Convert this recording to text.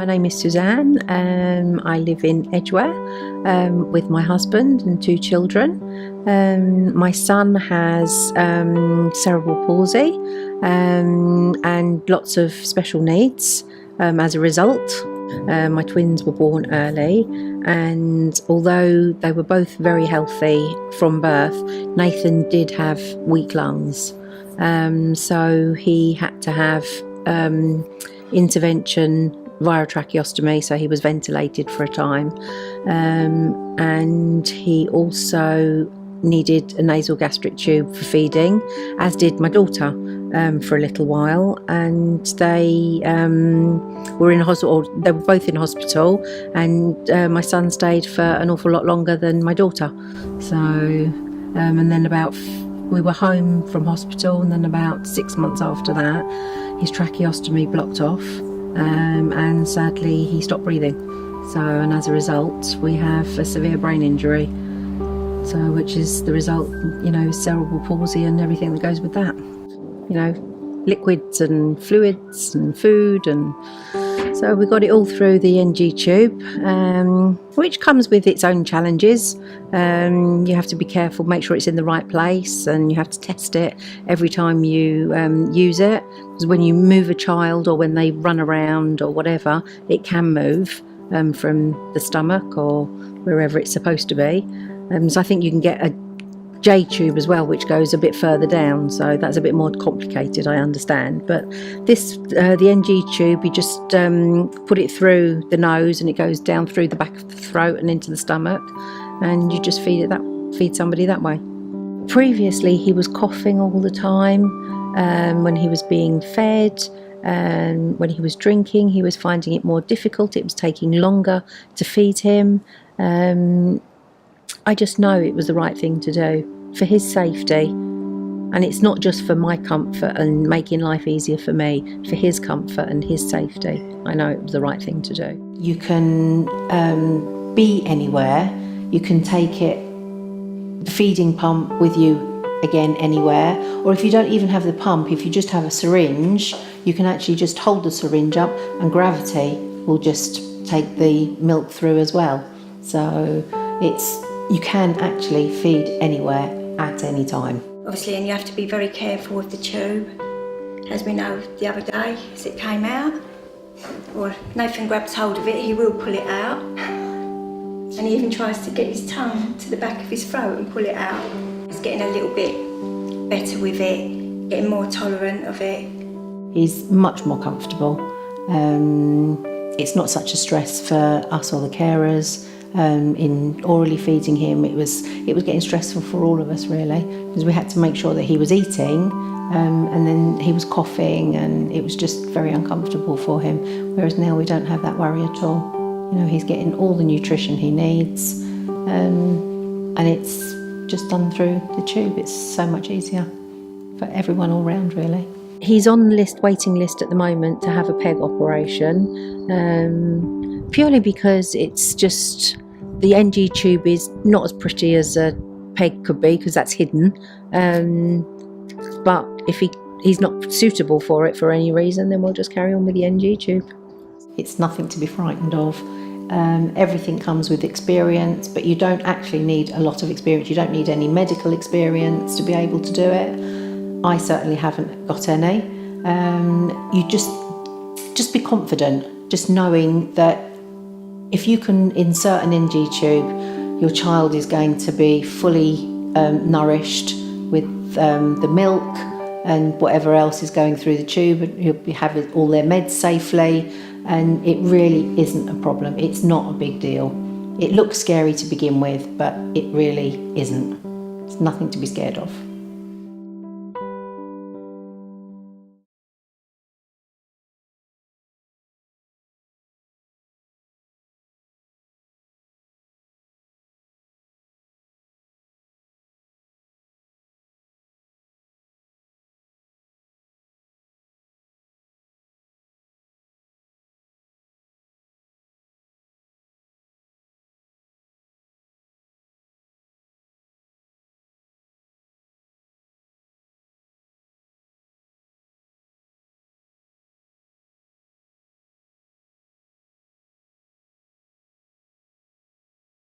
My name is Suzanne. I live in Edgware with my husband and 2 children. My son has cerebral palsy and lots of special needs as a result. My twins were born early, and although they were both very healthy from birth, Nathan did have weak lungs. So he had to have intervention via tracheostomy, so he was ventilated for a time, and he also needed a nasogastric tube for feeding, as did my daughter for a little while, and they were in hospital. They were both in hospital, and my son stayed for an awful lot longer than my daughter. So and then we were home from hospital, and then about 6 months after that his tracheostomy blocked off, and sadly he stopped breathing. So, and as a result we have a severe brain injury, so which is the result, cerebral palsy and everything that goes with that, liquids and fluids and food, and so we got it all through the NG tube, which comes with its own challenges. You have to be careful, make sure it's in the right place, and you have to test it every time you use it, because when you move a child or when they run around or whatever, it can move from the stomach or wherever it's supposed to be. So I think you can get a J tube as well, which goes a bit further down, so that's a bit more complicated, I understand. But this, the NG tube, you just put it through the nose and it goes down through the back of the throat and into the stomach, and you just feed somebody that way. Previously he was coughing all the time when he was being fed, and when he was drinking he was finding it more difficult. It was taking longer to feed him. I just know it was the right thing to do for his safety, and it's not just for my comfort and making life easier for me, for his comfort and his safety. I know it was the right thing to do. You can be anywhere. You can take the feeding pump with you again anywhere, or if you don't even have the pump, if you just have a syringe, you can actually just hold the syringe up and gravity will just take the milk through as well. So you can actually feed anywhere at any time. Obviously, and you have to be very careful with the tube. As we know the other day, as it came out, or Nathan grabs hold of it, he will pull it out. And he even tries to get his tongue to the back of his throat and pull it out. He's getting a little bit better with it, getting more tolerant of it. He's much more comfortable. It's not such a stress for us or the carers. In orally feeding him, it was getting stressful for all of us, really, because we had to make sure that he was eating, and then he was coughing, and it was just very uncomfortable for him. Whereas now we don't have that worry at all. He's getting all the nutrition he needs, and it's just done through the tube. It's so much easier for everyone all round, really. He's on the waiting list at the moment to have a PEG operation, purely because it's just, the NG tube is not as pretty as a PEG could be, because that's hidden. But if he's not suitable for it for any reason, then we'll just carry on with the NG tube. It's nothing to be frightened of. Everything comes with experience, but you don't actually need a lot of experience. You don't need any medical experience to be able to do it. I certainly haven't got any. You just be confident, just knowing that if you can insert an NG tube, your child is going to be fully nourished with the milk and whatever else is going through the tube, and you'll be having all their meds safely, and it really isn't a problem. It's not a big deal. It looks scary to begin with, but it really isn't. It's nothing to be scared of.